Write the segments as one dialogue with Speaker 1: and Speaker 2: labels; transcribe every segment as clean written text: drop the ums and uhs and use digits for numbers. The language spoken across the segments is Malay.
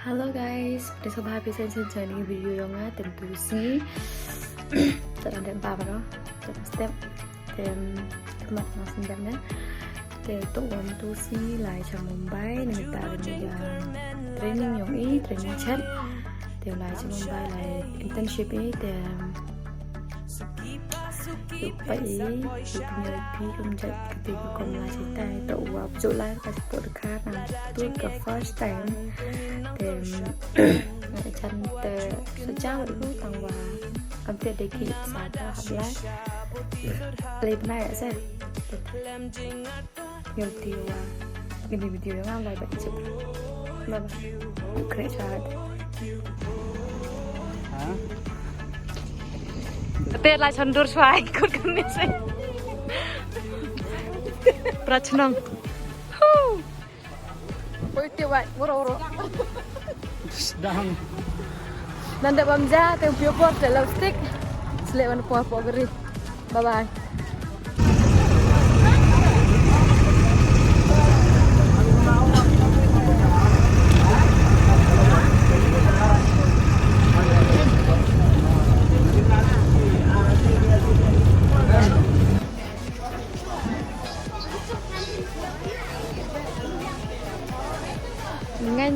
Speaker 1: Halo guys, seperti sobat habis saya ini video yang tentu sih terhadap apa step dan teman sebenarnya untuk wantu sih lại cho Mumbai nên ta là training yang training chat đều lại cho Mumbai lại internship để vậy punya pi kumjat ketika kamu masih tay tau wap julai kasih podcast nang tuh ke first time dan cante sejauh itu tangwa hampir deki sada hablas lebih naik saya nhiều điều ini video yang lại bận chụp mà kể cho Tết lại chọn xoay cốt cân này sih. Prachnang. Oi tiwai, moro.
Speaker 2: Sedang.
Speaker 1: Nanda bamja, tempio port, dalam stick. Selewan po geri. Bye bye. Dengan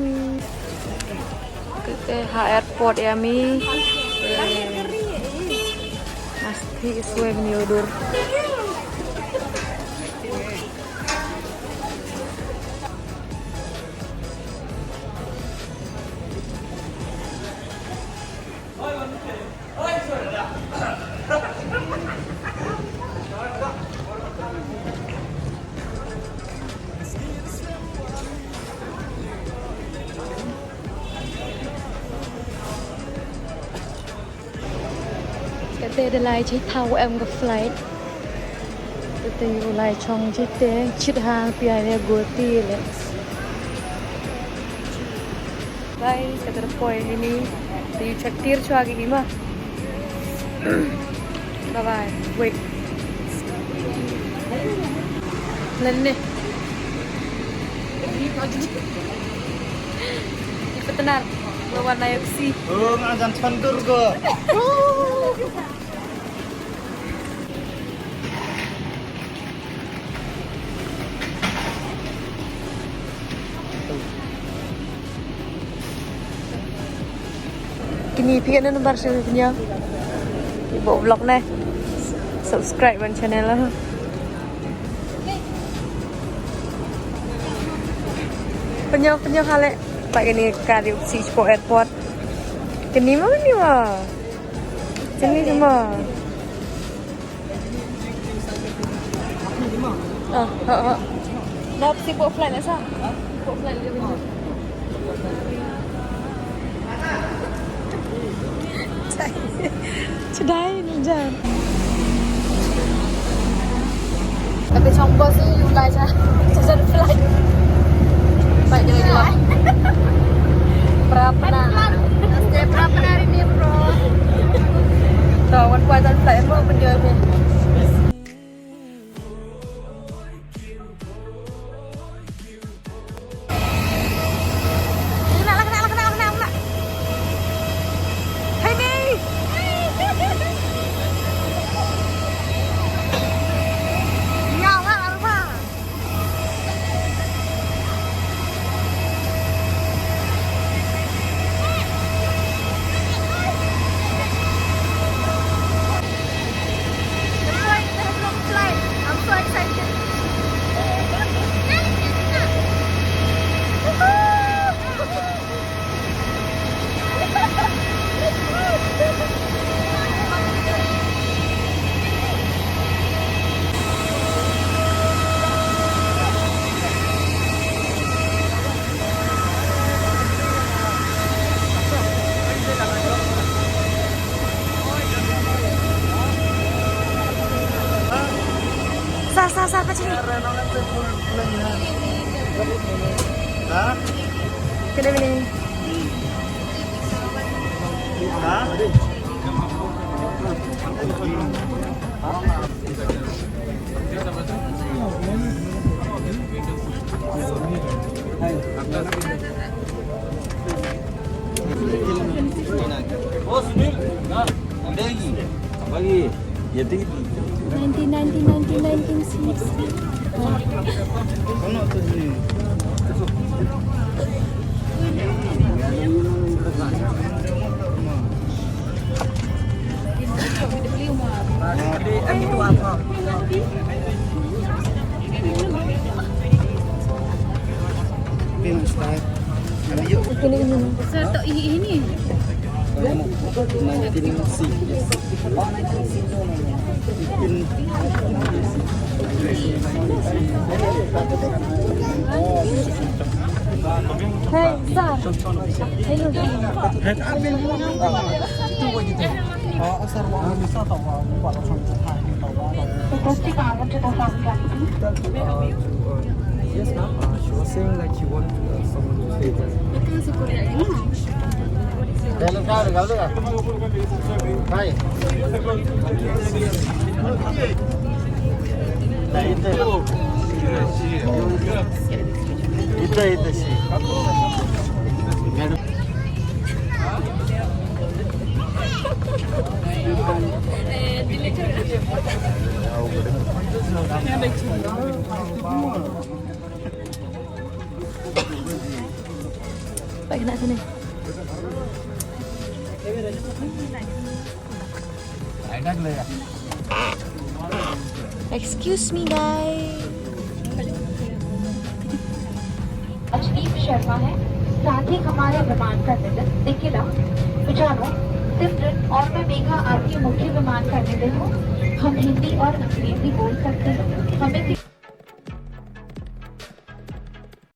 Speaker 1: ke airport ya mi pasti sesuai menyodur cái tên là chiếc thao em gặp flight cái tên là trong chiếc tên chiếc hàng pia này goti leh guys kita point ini di Cetir cuagi lima bye bye wait lên nih benar lawan AFC
Speaker 2: ngazan santur ke.
Speaker 1: Kini pikir na nomor punya ibu vlog nih subscribe kan channel lah penyo kali pak ini kali si airport kini mana ni mah sini semua dapat si buat flight ni sah buat flight dia punya Chedai ni jam. Tapi chongbo sih mulai je. Season flight. Baik jadi lah. Berapa nak? Berapa hari ni bro? Tahu kan flight bro penjual ni. Sah apa sini?
Speaker 2: Hah?
Speaker 1: Kena ini.
Speaker 2: Hah? Hai. Lagi. Ya tinggi.
Speaker 1: 1960.
Speaker 2: Ano to ni? Pinastart. Ano yun?
Speaker 1: Sir, to ini. Hey, sir. Hello.
Speaker 3: Yes, ma'am. She was saying like she wanted someone to stay there.
Speaker 1: Baik, nak sini. Excuse me, guys.
Speaker 4: अजदीप शर्मा है। साथ ही हमारे विमान का निधन निखिला पिजानो सिमरन और मैं मेघा आपकी मुख्य विमान का निधन हूँ। हम हिंदी और अंग्रेजी बोल सकते हैं। हमें